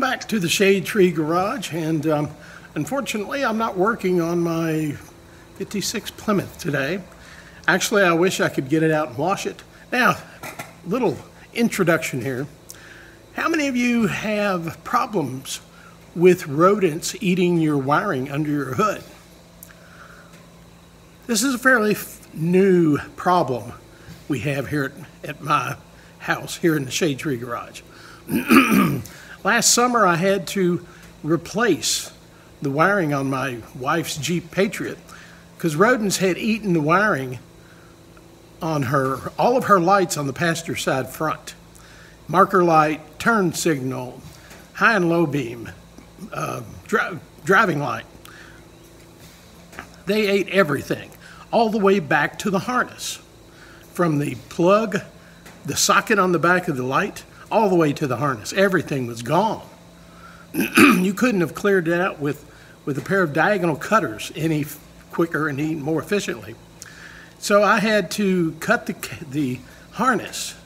back to the Shadetree Garage, and unfortunately I'm not working on my 56 Plymouth today. Actually, I wish I could get it out and wash it. Now, little introduction here. How many of you have problems with rodents eating your wiring under your hood? This is a fairly new problem we have here at my house here in the Shadetree Garage. Last summer I had to replace the wiring on my wife's Jeep Patriot because rodents had eaten the wiring on all of her lights on the passenger side front. Marker light, turn signal, high and low beam, driving light. They ate everything, all the way back to the harness. From the plug, the socket on the back of the light, all the way to the harness. Everything was gone. You couldn't have cleared it out with a pair of diagonal cutters any quicker and any more efficiently. So I had to cut the harness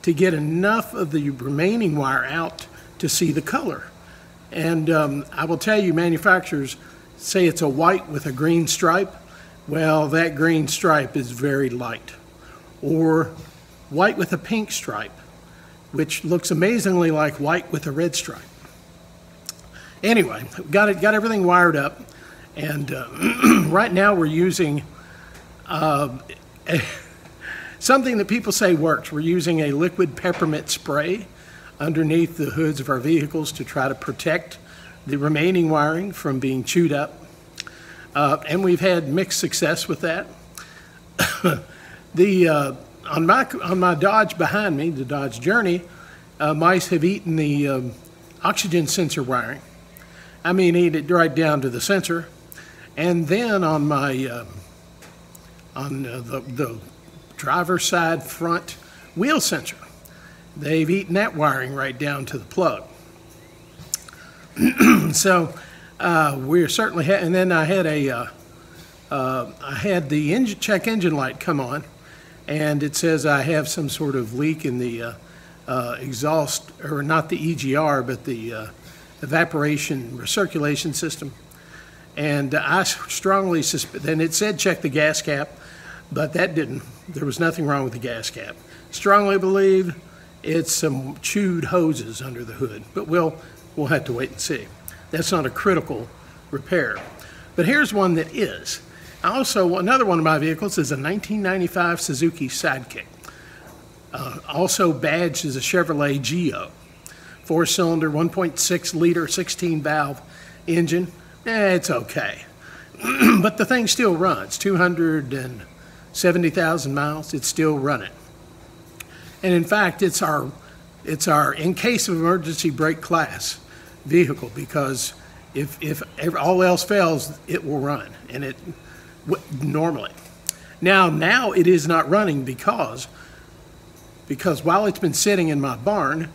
to get enough of the remaining wire out to see the color. And I will tell you, manufacturers say it's a white with a green stripe. Well, that green stripe is very light. Or white with a pink stripe, which looks amazingly like white with a red stripe. Anyway, got everything wired up, and right now we're using something that people say works. We're using a liquid peppermint spray underneath the hoods of our vehicles to try to protect the remaining wiring from being chewed up, and we've had mixed success with that. On my Dodge behind me, the Dodge Journey, mice have eaten the oxygen sensor wiring. I mean, ate it right down to the sensor. And then on my the driver's side front wheel sensor, they've eaten that wiring right down to the plug. So we're certainly and then I had I had the check engine light come on, and it says I have some sort of leak in the exhaust, or not the EGR, but the evaporation recirculation system. And I strongly suspect, and it said check the gas cap, but that didn't. There was nothing wrong with the gas cap. Strongly believe it's some chewed hoses under the hood, but we'll have to wait and see. That's not a critical repair. But here's one that is. Also, another one of my vehicles is a 1995 Suzuki Sidekick. Also badged as a Chevrolet Geo. 4-cylinder, 1.6 liter, 16 valve engine. It's okay. But the thing still runs. 270,000 miles, it's still running. And in fact, it's our in case of emergency brake class vehicle, because if all else fails, it will run, and it normally. Now it is not running because while it's been sitting in my barn,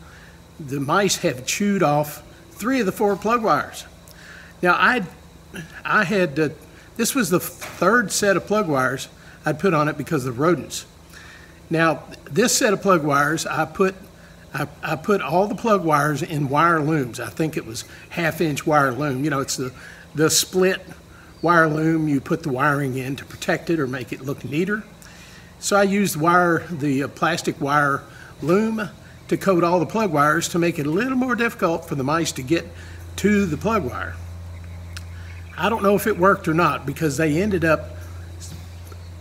the mice have chewed off 3 of the 4 plug wires. Now I had this was the 3rd set of plug wires I'd put on it because of the rodents. Now this set of plug wires, I put all the plug wires in wire looms. I think it was 1/2-inch wire loom. You know, it's the split wire loom. You put the wiring in to protect it or make it look neater. So I used the plastic wire loom to coat all the plug wires to make it a little more difficult for the mice to get to the plug wire. I don't know if it worked or not, because they ended up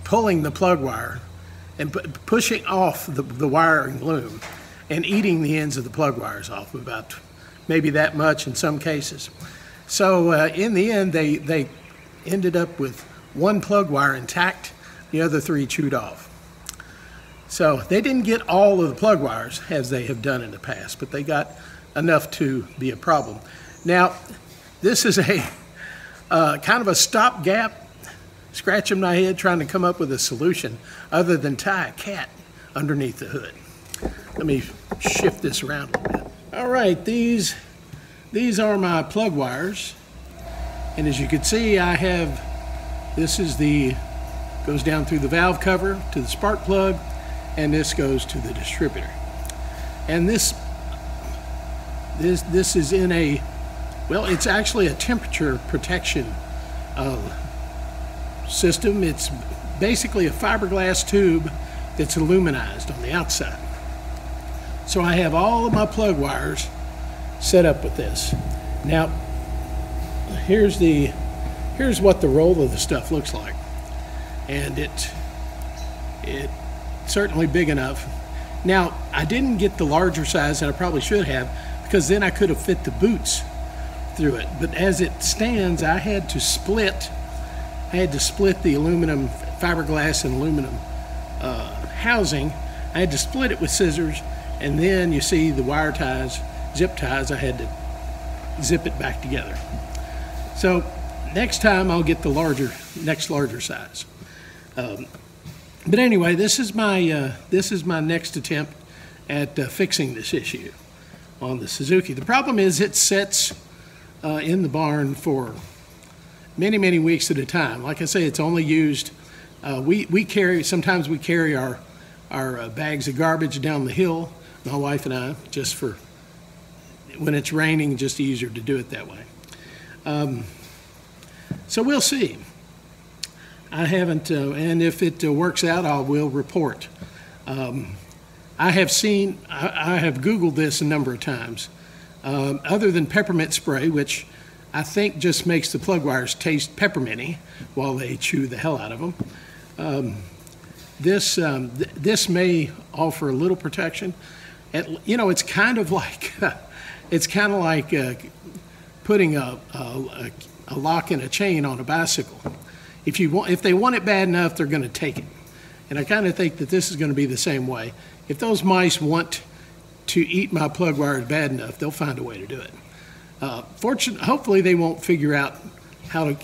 pulling the plug wire and pushing off the wiring loom and eating the ends of the plug wires off, about maybe that much in some cases. So in the end, they ended up with 1 plug wire intact, the other 3 chewed off. So they didn't get all of the plug wires as they have done in the past, but they got enough to be a problem. Now, this is a kind of a stopgap, scratching my head trying to come up with a solution other than tie a cat underneath the hood. Let me shift this around a little bit. All right, these are my plug wires, and as you can see, I have, this is goes down through the valve cover to the spark plug, and this goes to the distributor. And this This is in a, well, it's actually a temperature protection system. It's basically a fiberglass tube that's aluminized on the outside. So I have all of my plug wires set up with this. Now, here's what the roll of the stuff looks like. And it's certainly big enough. Now, I didn't get the larger size that I probably should have, because then I could have fit the boots through it. But as it stands, I had to split the aluminum, fiberglass and aluminum housing. I had to split it with scissors, and then you see the wire ties, zip ties, I had to zip it back together. So next time I'll get the next larger size. But anyway, this is my next attempt at fixing this issue on the Suzuki. The problem is it sits in the barn for many, many weeks at a time. Like I say, it's only used, sometimes we carry our bags of garbage down the hill, my wife and I, just for when it's raining, just easier to do it that way. So we'll see. I haven't, and if it works out, I will report. I have Googled this a number of times. Other than peppermint spray, which I think just makes the plug wires taste pepperminty while they chew the hell out of them. This may offer a little protection. It's kind of like putting a lock and a chain on a bicycle. If they want it bad enough, they're going to take it. And I kind of think that this is going to be the same way. If those mice want to eat my plug wires bad enough, they'll find a way to do it. Hopefully they won't figure out how to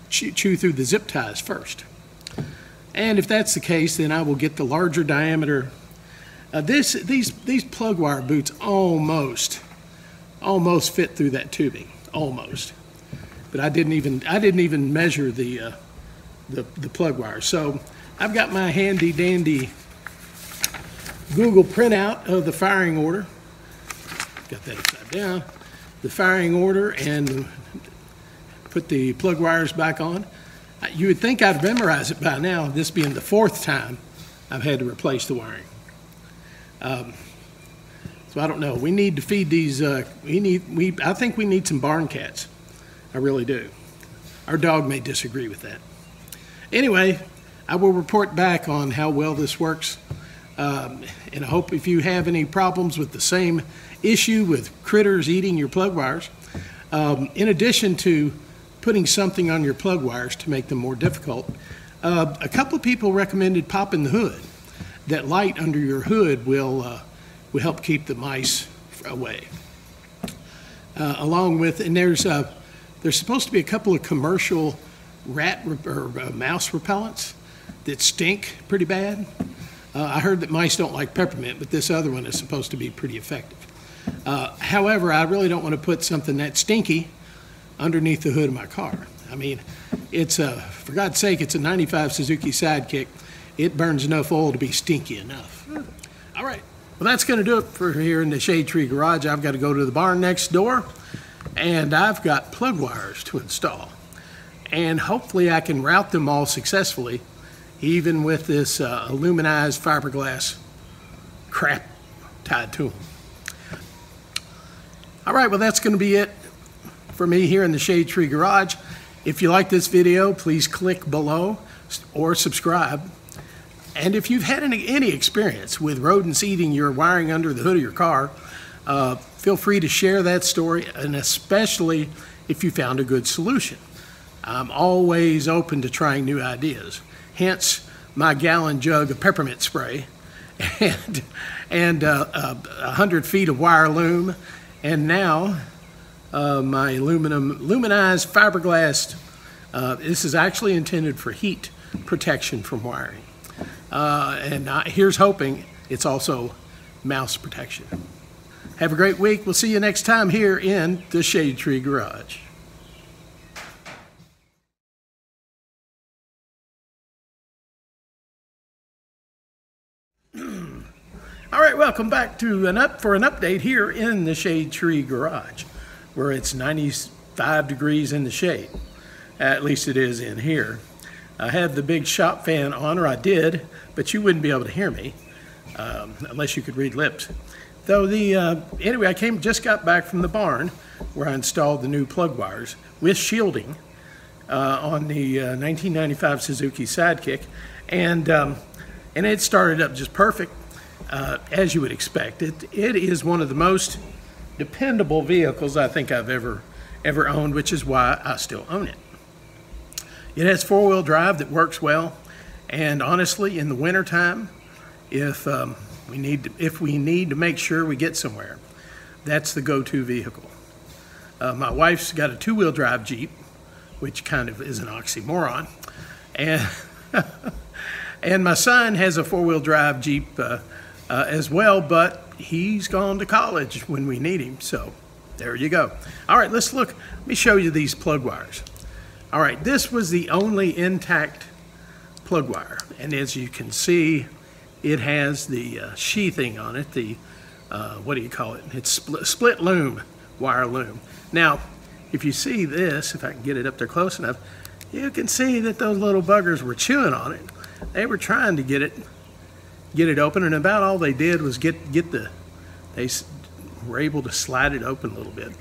chew through the zip ties first. And if that's the case, then I will get the larger diameter. These plug wire boots almost fit through that tubing, almost. But I didn't even measure the plug wire. So I've got my handy dandy Google printout of the firing order. Got that upside down. The firing order, and put the plug wires back on. You would think I'd memorize it by now, this being the 4th time I've had to replace the wiring. So I don't know. We need to feed these. I think we need some barn cats. I really do. Our dog may disagree with that. Anyway, I will report back on how well this works. And I hope if you have any problems with the same issue with critters eating your plug wires, in addition to putting something on your plug wires to make them more difficult, a couple of people recommended popping the hood. That light under your hood will help keep the mice away. Along with, and there's supposed to be a couple of commercial rat or mouse repellents that stink pretty bad. I heard that mice don't like peppermint, but this other one is supposed to be pretty effective. However, I really don't want to put something that stinky underneath the hood of my car. I mean, for God's sake, it's a 95 Suzuki Sidekick. It burns enough oil to be stinky enough. All right, well, that's going to do it for here in the Shadetree Garage. I've got to go to the barn next door, and I've got plug wires to install. And hopefully I can route them all successfully, even with this aluminized fiberglass crap tied to them. All right, well, that's going to be it for me here in the Shadetree Garage. If you like this video, please click below or subscribe. And if you've had any experience with rodents eating your wiring under the hood of your car, feel free to share that story, and especially if you found a good solution. I'm always open to trying new ideas. Hence my gallon jug of peppermint spray and 100 feet of wire loom, and now my aluminized fiberglass. This is actually intended for heat protection from wiring. And here's hoping it's also mouse protection. Have a great week. We'll see you next time here in the Shadetree Garage. All right, welcome back to for an update here in the Shadetree Garage, where it's 95 degrees in the shade. At least it is in here. I have the big shop fan on, or I did, but you wouldn't be able to hear me unless you could read lips. Though anyway, I just got back from the barn where I installed the new plug wires with shielding on the 1995 Suzuki Sidekick, and it started up just perfect. As you would expect. It is one of the most dependable vehicles I think I've ever owned, which is why I still own it. It has four-wheel drive that works well, and honestly, in the wintertime, if we need to make sure we get somewhere, that's the go-to vehicle. My wife's got a two-wheel drive Jeep, which kind of is an oxymoron, and and my son has a four-wheel drive Jeep as well, but he's gone to college when we need him, so there you go. All right, let me show you these plug wires. All right, this was the only intact plug wire, and as you can see, it has the sheathing on it, the what do you call it? It's split loom, wire loom. Now, if you see this, if I can get it up there close enough, you can see that those little buggers were chewing on it. They were trying to get it open, and about all they did was they were able to slide it open a little bit.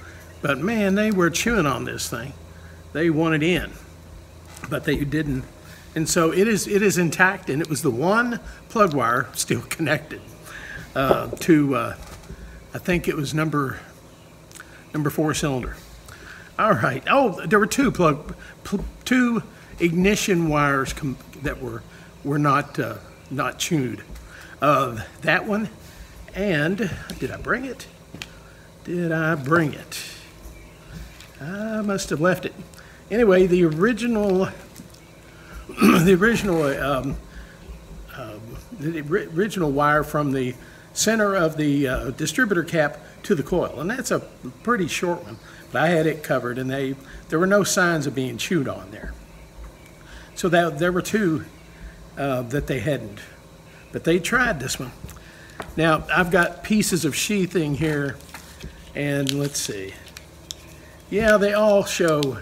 But man, they were chewing on this thing. They wanted in, but they didn't. And so it is intact, and it was the one plug wire still connected to, I think it was number 4 cylinder. All right. Oh, there were two ignition wires that were not chewed. That one, and did I bring it? Did I bring it? I must have left it. Anyway, the original wire from the center of the distributor cap to the coil, and that's a pretty short one, but I had it covered, and there were no signs of being chewed on there. So there were two that they hadn't. But they tried this one. Now, I've got pieces of sheathing here, and let's see. Yeah, they all show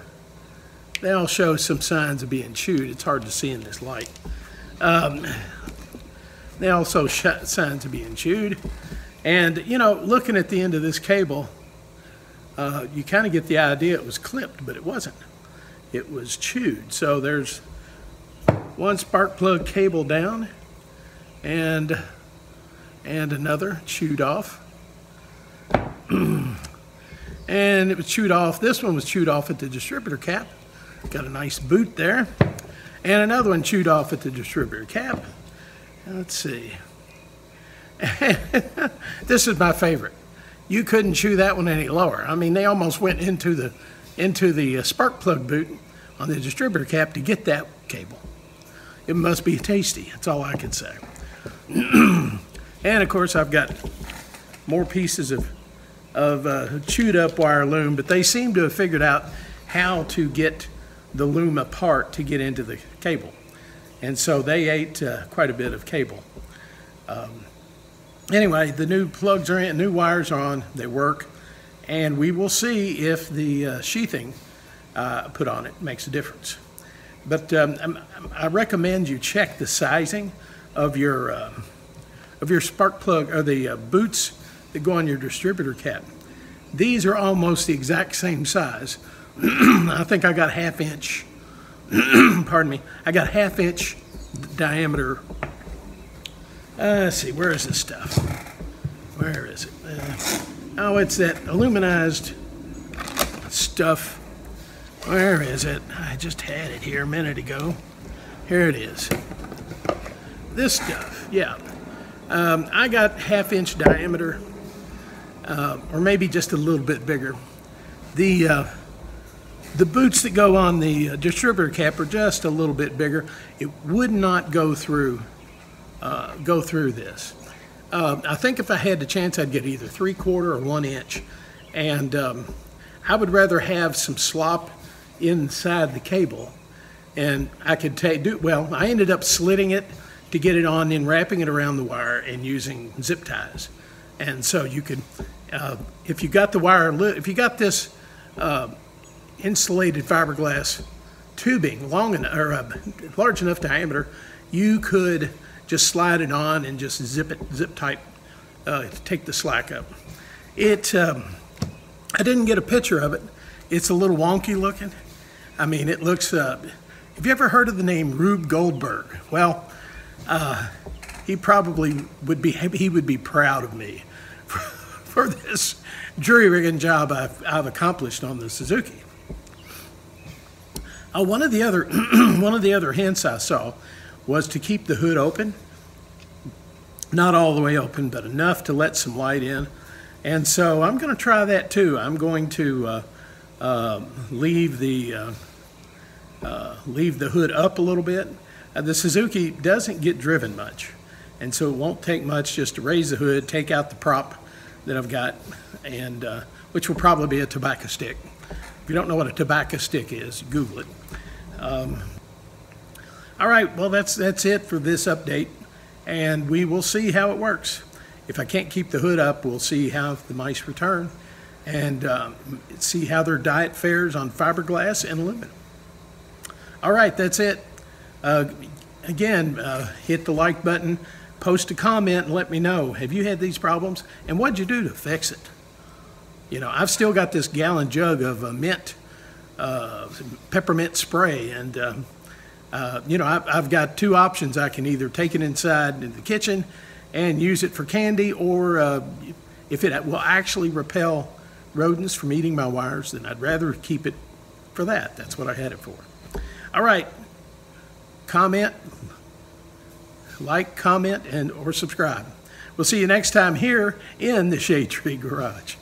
some signs of being chewed. It's hard to see in this light. They also show signs of being chewed. And, you know, looking at the end of this cable, you kind of get the idea it was clipped, but it wasn't. It was chewed. So there's one spark plug cable down, and another chewed off. And it was chewed off. This one was chewed off at the distributor cap. Got a nice boot there. And another one chewed off at the distributor cap. Let's see. This is my favorite. You couldn't chew that one any lower. I mean, they almost went into the spark plug boot on the distributor cap to get that cable. It must be tasty. That's all I can say. And of course, I've got more pieces of chewed up wire loom, but they seem to have figured out how to get the loom apart to get into the cable. And so they ate quite a bit of cable. Anyway, the new plugs are in, new wires are on, they work, and we will see if the sheathing put on it makes a difference. But I recommend you check the sizing of your spark plug, or the boots that go on your distributor cap. These are almost the exact same size. I think I got half-inch, pardon me, I got half-inch diameter. Let's see, where is this stuff? Where is it? Oh, it's that aluminized stuff. Where is it? I just had it here a minute ago. Here it is. This stuff, yeah. I got half-inch diameter, or maybe just a little bit bigger. The boots that go on the distributor cap are just a little bit bigger. It would not go through this. I think if I had the chance, I'd get either 3/4 or 1 inch, and I would rather have some slop inside the cable, and I could well, I ended up slitting it to get it on, then wrapping it around the wire and using zip ties. And so you could, if you got the wire, if you got this insulated fiberglass tubing long enough, or large enough diameter, you could just slide it on and just zip tight, take the slack up. I didn't get a picture of it. It's a little wonky looking. I mean, it looks, have you ever heard of the name Rube Goldberg? Well, he probably would be proud of me for this jury rigging job I've accomplished on the Suzuki. One of the other hints I saw was to keep the hood open, not all the way open, but enough to let some light in. And so I'm going to try that too. I'm going to leave the hood up a little bit. The Suzuki doesn't get driven much, and so it won't take much just to raise the hood, take out the prop that I've got, and which will probably be a tobacco stick. If you don't know what a tobacco stick is, Google it. All right, well, that's it for this update, and we will see how it works. If I can't keep the hood up, we'll see how the mice return and see how their diet fares on fiberglass and aluminum. All right, that's it. Again, hit the like button, post a comment, and let me know. Have you had these problems? And what'd you do to fix it? You know, I've still got this gallon jug of peppermint spray, and you know, I've got two options. I can either take it inside in the kitchen and use it for candy, or if it will actually repel rodents from eating my wires, then I'd rather keep it for that. That's what I had it for. All right, comment, like, comment, and or subscribe. We'll see you next time here in the Shadetree Garage.